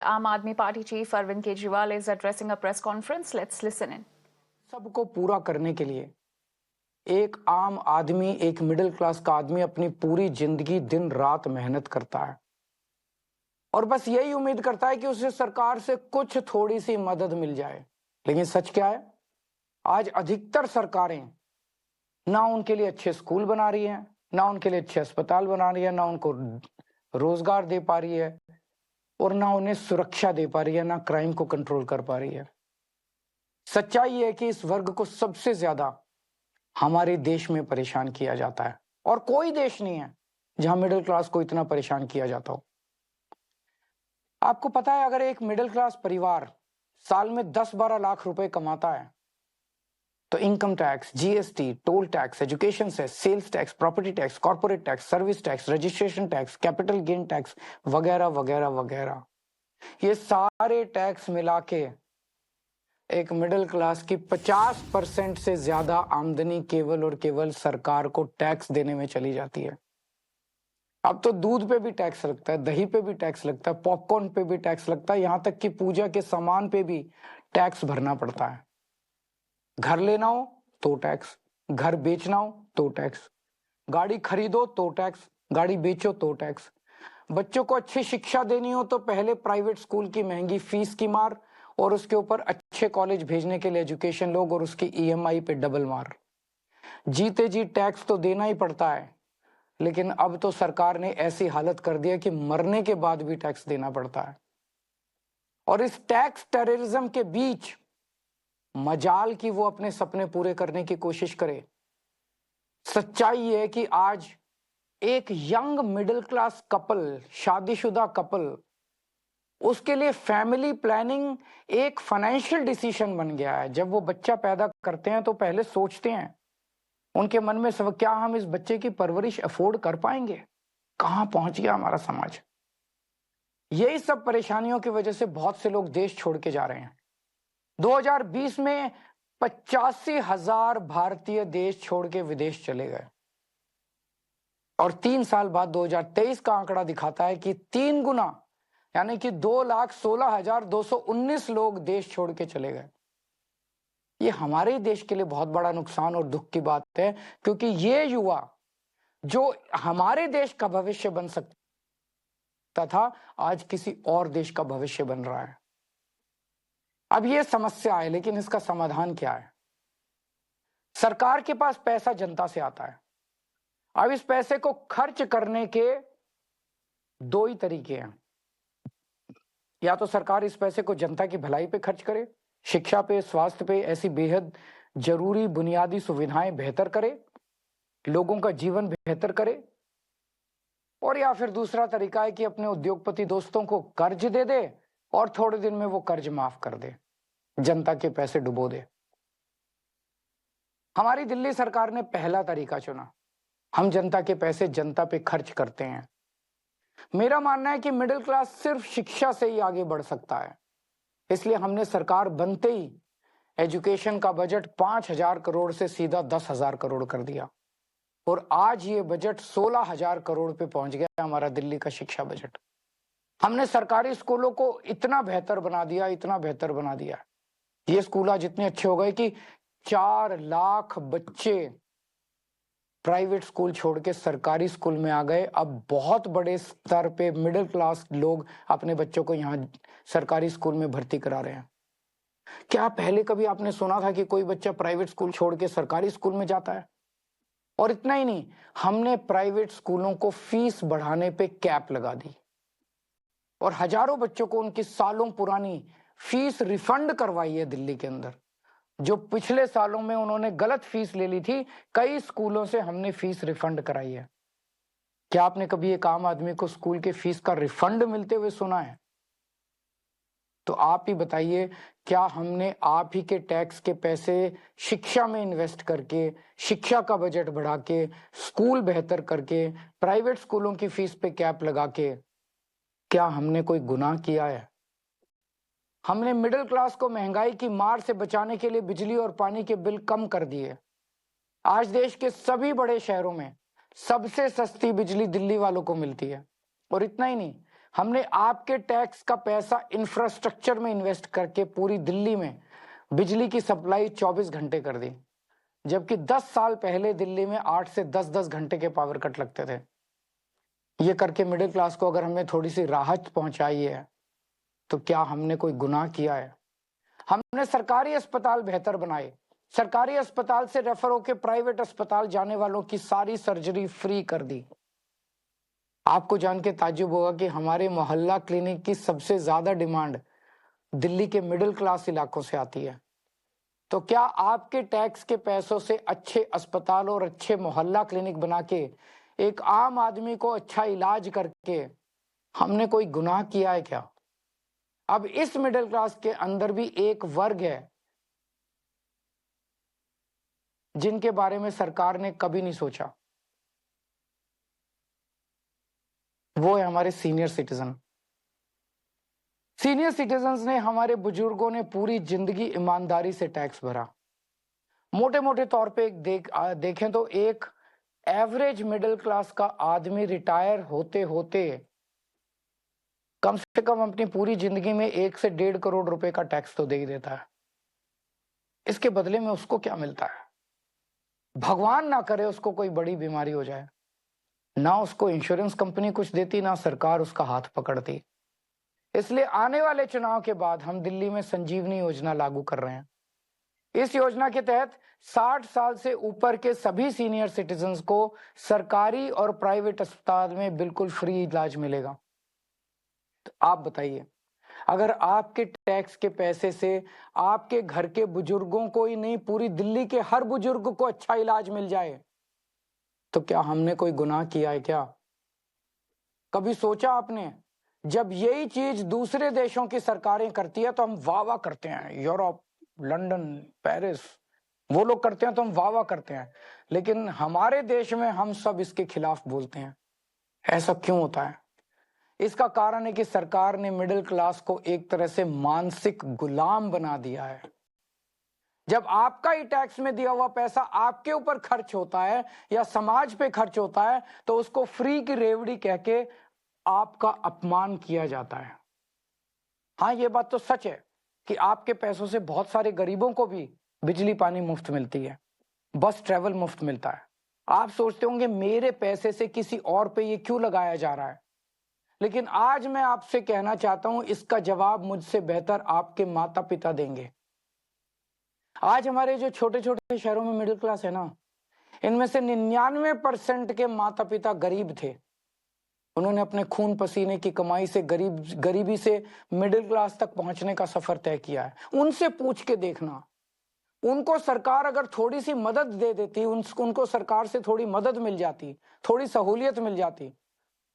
Aam Aadmi Party chief Arvind Kejriwal is addressing a press conference. Let's listen in. सबको पूरा करने के लिए एक आम आदमी, एक मिडिल क्लास का आदमी अपनी पूरी जिंदगी दिन रात मेहनत करता है और बस यही उम्मीद करता है कि उसे सरकार से कुछ थोड़ी सी मदद मिल जाए। लेकिन सच क्या है, आज अधिकतर सरकारें ना उनके लिए अच्छे स्कूल बना रही हैं, ना उनके लिए अच्छे अस्पताल बना रही है, ना उनको रोजगार दे पा रही है और ना उन्हें सुरक्षा दे पा रही है, ना क्राइम को कंट्रोल कर पा रही है। सच्चाई है कि इस वर्ग को सबसे ज्यादा हमारे देश में परेशान किया जाता है और कोई देश नहीं है जहां मिडिल क्लास को इतना परेशान किया जाता हो। आपको पता है, अगर एक मिडिल क्लास परिवार साल में 10-12 लाख रुपए कमाता है तो income tax, GST, toll tax, education cess, sales tax, property tax, corporate tax, service tax, registration tax, capital gain tax वगैरह वगैरह वगैरह, ये सारे टैक्स मिला के एक मिडिल क्लास की 50% से ज्यादा आमदनी केवल और केवल सरकार को टैक्स देने में चली जाती है। अब तो दूध पे भी टैक्स लगता है, दही पे भी टैक्स लगता है, पॉपकॉर्न पे भी टैक्स लगता है, यहां तक कि पूजा के सामान पे भी टैक्स भरना पड़ता है। घर लेना हो तो टैक्स, घर बेचना हो तो टैक्स, गाड़ी खरीदो तो टैक्स, गाड़ी बेचो तो टैक्स, बच्चों को अच्छी शिक्षा देनी हो तो पहले प्राइवेट स्कूल की महंगी फीस की मार और उसके ऊपर अच्छे कॉलेज भेजने के लिए एजुकेशन लोग और उसकी ईएमआई पे डबल मार। जीते जी टैक्स तो देना ही पड़ता है, लेकिन अब तो सरकार ने ऐसी हालत कर दी है कि मरने के बाद भी टैक्स देना पड़ता है। और इस टैक्स टेररिज्म के बीच मजाल की वो अपने सपने पूरे करने की कोशिश करे। सच्चाई है कि आज एक यंग मिडिल क्लास कपल, शादीशुदा कपल, उसके लिए फैमिली प्लानिंग एक फाइनेंशियल डिसीजन बन गया है। जब वो बच्चा पैदा करते हैं तो पहले सोचते हैं उनके मन में सब, क्या हम इस बच्चे की परवरिश अफोर्ड कर पाएंगे? कहां पहुंच गया हमारा समाज। यही सब परेशानियों की वजह से बहुत से लोग देश छोड़ के जा रहे हैं। 2020 में 85,000 भारतीय देश छोड़ के विदेश चले गए और 3 साल बाद 2023 का आंकड़ा दिखाता है कि 3 गुना, यानी कि 2,16,219 लोग देश छोड़ के चले गए। ये हमारे देश के लिए बहुत बड़ा नुकसान और दुख की बात है, क्योंकि ये युवा जो हमारे देश का भविष्य बन सकता था, आज किसी और देश का भविष्य बन रहा है। अब ये समस्या है, लेकिन इसका समाधान क्या है? सरकार के पास पैसा जनता से आता है। अब इस पैसे को खर्च करने के दो ही तरीके हैं। या तो सरकार इस पैसे को जनता की भलाई पे खर्च करे, शिक्षा पे, स्वास्थ्य पे, ऐसी बेहद जरूरी बुनियादी सुविधाएं बेहतर करे, लोगों का जीवन बेहतर करे। और या फिर दूसरा तरीका है कि अपने उद्योगपति दोस्तों को कर्ज दे दे और थोड़े दिन में वो कर्ज माफ कर दे, जनता के पैसे डुबो दे। हमारी दिल्ली सरकार ने पहला तरीका चुना। हम जनता के पैसे जनता पे खर्च करते हैं। मेरा मानना है कि मिडिल क्लास सिर्फ शिक्षा से ही आगे बढ़ सकता है, इसलिए हमने सरकार बनते ही एजुकेशन का बजट 5,000 करोड़ से सीधा 10,000 करोड़ कर दिया और आज ये बजट 16,000 करोड़ पे पहुंच गया, हमारा दिल्ली का शिक्षा बजट। हमने सरकारी स्कूलों को इतना बेहतर बना दिया, इतना बेहतर बना दिया। ये स्कूल आज इतने अच्छे हो गए कि 4 लाख बच्चे प्राइवेट स्कूल छोड़ के सरकारी स्कूल में आ गए। अब बहुत बड़े स्तर पे मिडिल क्लास लोग अपने बच्चों को यहाँ सरकारी स्कूल में भर्ती करा रहे हैं। क्या पहले कभी आपने सुना था कि कोई बच्चा प्राइवेट स्कूल छोड़ के सरकारी स्कूल में जाता है? और इतना ही नहीं, हमने प्राइवेट स्कूलों को फीस बढ़ाने पे कैप लगा दी और हजारों बच्चों को उनकी सालों पुरानी फीस रिफंड करवाई है दिल्ली के अंदर। जो पिछले सालों में उन्होंने गलत फीस ले ली थी, कई स्कूलों से हमने फीस रिफंड कराई है। क्या आपने कभी एक आम आदमी को स्कूल के फीस का रिफंड मिलते हुए सुना है? तो आप ही बताइए, क्या हमने आप ही के टैक्स के पैसे शिक्षा में इन्वेस्ट करके, शिक्षा का बजट बढ़ा के, स्कूल बेहतर करके, प्राइवेट स्कूलों की फीस पे कैप लगा के, क्या हमने कोई गुनाह किया है? हमने मिडिल क्लास को महंगाई की मार से बचाने के लिए बिजली और पानी के बिल कम कर दिए। आज देश के सभी बड़े शहरों में सबसे सस्ती बिजली दिल्ली वालों को मिलती है। और इतना ही नहीं, हमने आपके टैक्स का पैसा इंफ्रास्ट्रक्चर में इन्वेस्ट करके पूरी दिल्ली में बिजली की सप्लाई 24 घंटे कर दी, जबकि 10 साल पहले दिल्ली में 8 से 10-10 घंटे के पावर कट लगते थे। ये करके मिडिल क्लास को अगर हमने थोड़ी सी राहत पहुंचाई है तो क्या हमने कोई गुनाह किया है? हमने सरकारी अस्पताल बेहतर बनाए, सरकारी अस्पताल से रेफर होकर प्राइवेट अस्पताल जाने वालों की सारी सर्जरी फ्री कर दी। आपको जान के ताज्जुब होगा कि हमारे मोहल्ला क्लिनिक की सबसे ज्यादा डिमांड दिल्ली के मिडिल क्लास इलाकों से आती है। तो क्या आपके टैक्स के पैसों से अच्छे अस्पताल और अच्छे मोहल्ला क्लिनिक बना के एक आम आदमी को अच्छा इलाज करके हमने कोई गुनाह किया है क्या? अब इस मिडिल क्लास के अंदर भी एक वर्ग है जिनके बारे में सरकार ने कभी नहीं सोचा, वो है हमारे सीनियर सिटीजन। सीनियर सिटीजन्स ने, हमारे बुजुर्गों ने पूरी जिंदगी ईमानदारी से टैक्स भरा। मोटे मोटे तौर पे देखें तो एक एवरेज मिडिल क्लास का आदमी रिटायर होते होते कम से कम अपनी पूरी जिंदगी में 1 से 1.5 करोड़ रुपए का टैक्स तो दे ही देता है। इसके बदले में उसको क्या मिलता है? भगवान ना करे उसको कोई बड़ी बीमारी हो जाए, ना उसको इंश्योरेंस कंपनी कुछ देती, ना सरकार उसका हाथ पकड़ती। इसलिए आने वाले चुनाव के बाद हम दिल्ली में संजीवनी योजना लागू कर रहे हैं। इस योजना के तहत 60 साल से ऊपर के सभी सीनियर सिटीजन्स को सरकारी और प्राइवेट अस्पताल में बिल्कुल फ्री इलाज मिलेगा। तो आप बताइए, अगर आपके टैक्स के पैसे से आपके घर के बुजुर्गों को ही नहीं, पूरी दिल्ली के हर बुजुर्ग को अच्छा इलाज मिल जाए, तो क्या हमने कोई गुनाह किया है क्या? कभी सोचा आपने? जब यही चीज दूसरे देशों की सरकारें करती है तो हम वाह वाह करते हैं, यूरोप, लंदन, पेरिस, वो लोग करते हैं तो हम वाह वाह करते हैं, लेकिन हमारे देश में हम सब इसके खिलाफ बोलते हैं। ऐसा क्यों होता है? इसका कारण है कि सरकार ने मिडिल क्लास को एक तरह से मानसिक गुलाम बना दिया है। जब आपका ही टैक्स में दिया हुआ पैसा आपके ऊपर खर्च होता है या समाज पे खर्च होता है तो उसको फ्री की रेवड़ी कह के आपका अपमान किया जाता है। हाँ, ये बात तो सच है कि आपके पैसों से बहुत सारे गरीबों को भी बिजली पानी मुफ्त मिलती है, बस ट्रेवल मुफ्त मिलता है। आप सोचते होंगे मेरे पैसे से किसी और पे ये क्यों लगाया जा रहा है, लेकिन आज मैं आपसे कहना चाहता हूं इसका जवाब मुझसे बेहतर आपके माता पिता देंगे। आज हमारे जो छोटे छोटे शहरों में मिडिल क्लास है ना, इनमें से 99% के माता पिता गरीब थे। उन्होंने अपने खून पसीने की कमाई से गरीबी से मिडिल क्लास तक पहुंचने का सफर तय किया है। उनसे पूछ के देखना, उनको सरकार अगर थोड़ी सी मदद दे देती, उनको सरकार से थोड़ी मदद मिल जाती, थोड़ी सहूलियत मिल जाती,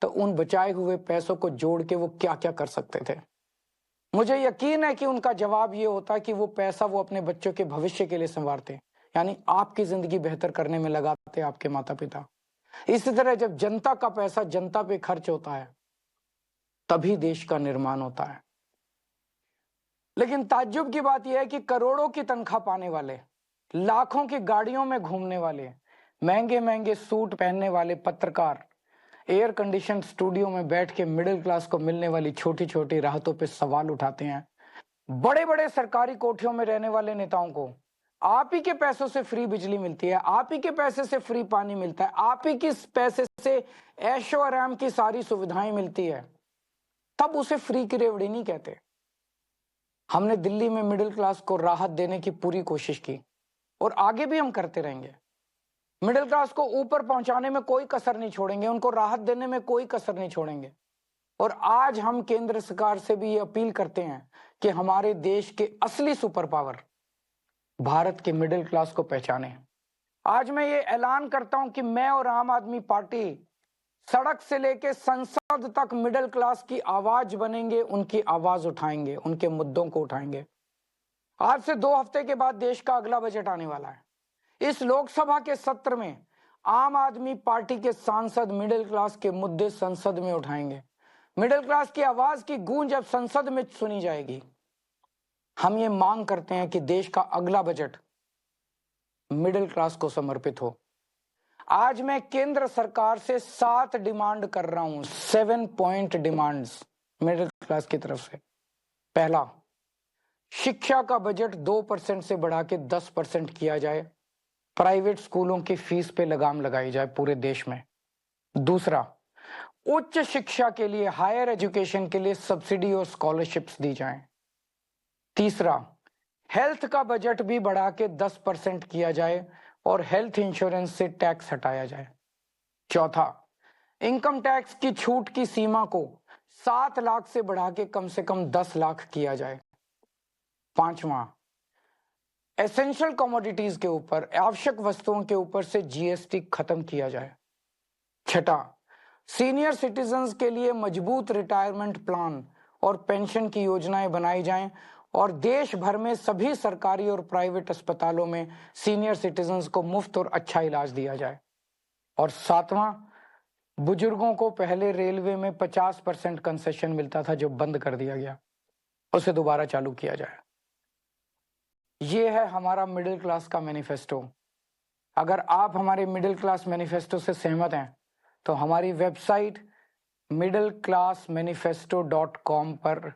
तो उन बचाए हुए पैसों को जोड़ के वो क्या क्या कर सकते थे। मुझे यकीन है कि उनका जवाब ये होता कि वो पैसा वो अपने बच्चों के भविष्य के लिए संवारते, यानी आपकी जिंदगी बेहतर करने में लगाते आपके माता पिता। इसी तरह जब जनता का पैसा जनता पे खर्च होता है तभी देश का निर्माण होता है। लेकिन ताज्जुब की बात यह है कि करोड़ों की तनख्वाह पाने वाले, लाखों की गाड़ियों में घूमने वाले, महंगे महंगे सूट पहनने वाले पत्रकार एयर कंडीशन स्टूडियो में बैठ के मिडिल क्लास को मिलने वाली छोटी छोटी राहतों पे सवाल उठाते हैं। बड़े बड़े सरकारी कोठियों में रहने वाले नेताओं को आप ही के पैसों से फ्री बिजली मिलती है, आप ही के पैसे से फ्री पानी मिलता है, आप ही के पैसे से ऐशो आराम की सारी सुविधाएं मिलती है, तब उसे फ्री की रेवड़ी नहीं कहते। हमने दिल्ली में मिडिल क्लास को राहत देने की पूरी कोशिश की और आगे भी हम करते रहेंगे। मिडिल क्लास को ऊपर पहुंचाने में कोई कसर नहीं छोड़ेंगे, उनको राहत देने में कोई कसर नहीं छोड़ेंगे। और आज हम केंद्र सरकार से भी ये अपील करते हैं कि हमारे देश के असली सुपर पावर भारत के मिडिल क्लास को पहचाने। आज मैं ये ऐलान करता हूं कि मैं और आम आदमी पार्टी सड़क से लेके संसद तक मिडिल क्लास की आवाज बनेंगे, उनकी आवाज उठाएंगे, उनके मुद्दों को उठाएंगे। आज से 2 हफ्ते के बाद देश का अगला बजट आने वाला है। इस लोकसभा के सत्र में आम आदमी पार्टी के सांसद मिडिल क्लास के मुद्दे संसद में उठाएंगे। मिडिल क्लास की आवाज की गूंज अब संसद में सुनी जाएगी। हम ये मांग करते हैं कि देश का अगला बजट मिडिल क्लास को समर्पित हो। आज मैं केंद्र सरकार से 7 डिमांड कर रहा हूं, 7 पॉइंट डिमांड्स मिडिल क्लास की तरफ से। पहला, शिक्षा का बजट 2% से बढ़ा के 10% किया जाए। प्राइवेट स्कूलों की फीस पे लगाम लगाई जाए पूरे देश में। दूसरा, उच्च शिक्षा के लिए, हायर एजुकेशन के लिए सब्सिडी और स्कॉलरशिप्स दी जाएं। तीसरा, हेल्थ का बजट भी बढ़ा के 10% किया जाए और हेल्थ इंश्योरेंस से टैक्स हटाया जाए। चौथा, इनकम टैक्स की छूट की सीमा को 7 लाख से बढ़ा के कम से कम 10 लाख किया जाए। पांचवा, एसेंशियल कमोडिटीज के ऊपर, आवश्यक वस्तुओं के ऊपर से जीएसटी खत्म किया जाए। छठा, सीनियर सिटीजन्स के लिए मजबूत रिटायरमेंट प्लान और पेंशन की योजनाएं बनाई जाएं और देश भर में सभी सरकारी और प्राइवेट अस्पतालों में सीनियर सिटीजन्स को मुफ्त और अच्छा इलाज दिया जाए। और सातवां, बुजुर्गों को पहले रेलवे में 50% कंसेशन मिलता था जो बंद कर दिया गया, उसे दोबारा चालू किया जाए। ये है हमारा मिडिल क्लास का मैनिफेस्टो। अगर आप हमारे मिडिल क्लास मैनिफेस्टो से सहमत हैं तो हमारी वेबसाइट middleclassmanifesto.com पर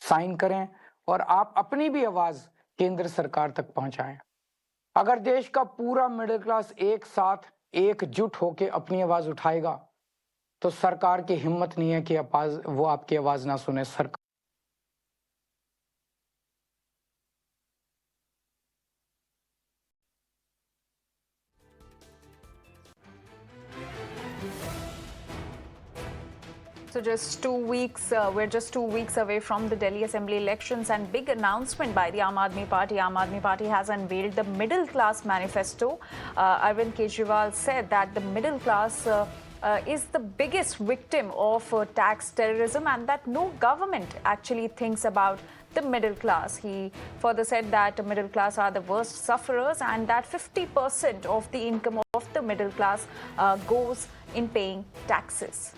साइन करें और आप अपनी भी आवाज केंद्र सरकार तक पहुंचाएं। अगर देश का पूरा मिडिल क्लास एक साथ एकजुट होकर अपनी आवाज उठाएगा तो सरकार की हिम्मत नहीं है कि वो आपकी आवाज ना सुने। सरकार So we're just 2 weeks away from the Delhi Assembly elections, and big announcement by the Aam Aadmi Party. Aam Aadmi Party has unveiled the Middle Class Manifesto. Arvind Kejriwal said that the middle class is the biggest victim of tax terrorism and that no government actually thinks about the middle class. He further said that the middle class are the worst sufferers and that 50% of the income of the middle class goes in paying taxes.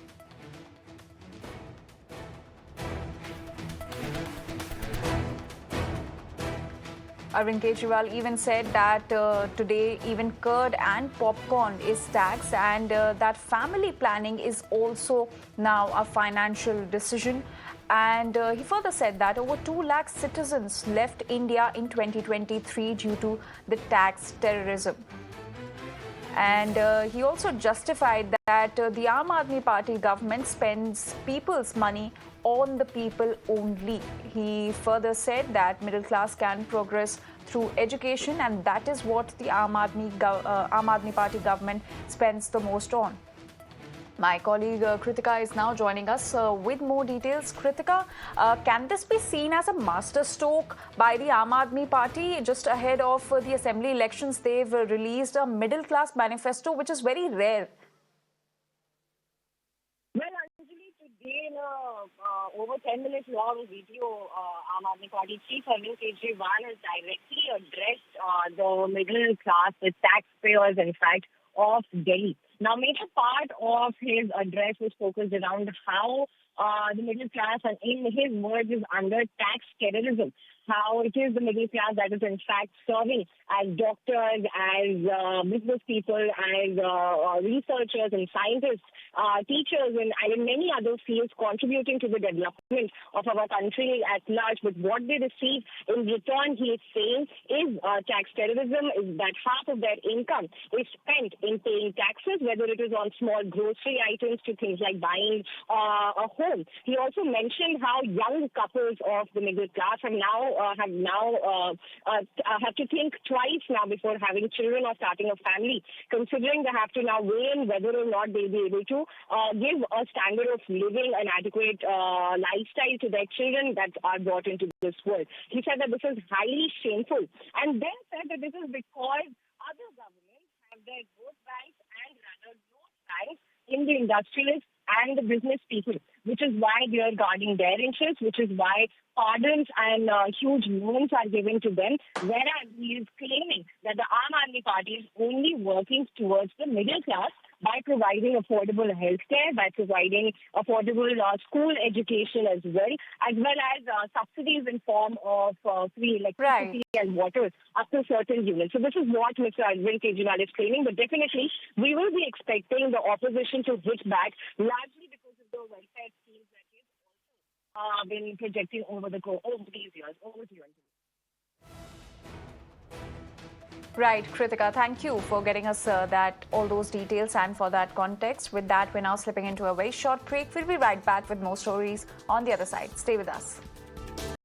Arvind Kejriwal even said that today even curd and popcorn is taxed and that family planning is also now a financial decision. And he further said that over 2 lakh citizens left India in 2023 due to the tax terrorism. And he also justified that the Aam Aadmi Party government spends people's money on the people only. He further said that middle class can progress through education, and that is what the Aam Aadmi Party government spends the most on. My colleague Kritika is now joining us with more details. Kritika, can this be seen as a masterstroke by the Aam Aadmi Party? Just ahead of the assembly elections, they've released a middle-class manifesto, which is very rare. Well, actually, today in over 10 minutes long video, Aam Aadmi Party Chief Arvind Kejriwal has directly addressed the middle class, the taxpayers, in fact, of Delhi. Now, major part of his address was focused around how the middle class, and in his words, is under tax terrorism. How it is the middle class that is in fact serving as doctors, as business people, as researchers and scientists, teachers, and in many other fields contributing to the development of our country at large. But what they receive in return, he is saying, is tax terrorism, is that half of their income is spent in paying taxes, whether it is on small grocery items to things like buying a home. He also mentioned how young couples of the middle class have to think twice now before having children or starting a family, considering they have to now weigh in whether or not they'll be able to give a standard of living, an adequate lifestyle to their children that are brought into this world. He said that this is highly shameful, and then said that this is because other governments have their vote banks and rather vote banks in the industrialists and the business people, which is why they are guarding their interests, which is why pardons and huge loans are given to them, whereas he is claiming that the Aam Aadmi Party is only working towards the middle class, by providing affordable healthcare, by providing affordable school education as well as subsidies in form of free electricity and water up to certain units. So this is what Mr. Arvind Kejriwal is claiming, but definitely we will be expecting the opposition to hit back, largely because of the welfare schemes that he's also been projecting over these years. Over to you. Right, Kritika, thank you for getting us all those details and for that context. With that, we're now slipping into a very short break. We'll be right back with more stories on the other side. Stay with us.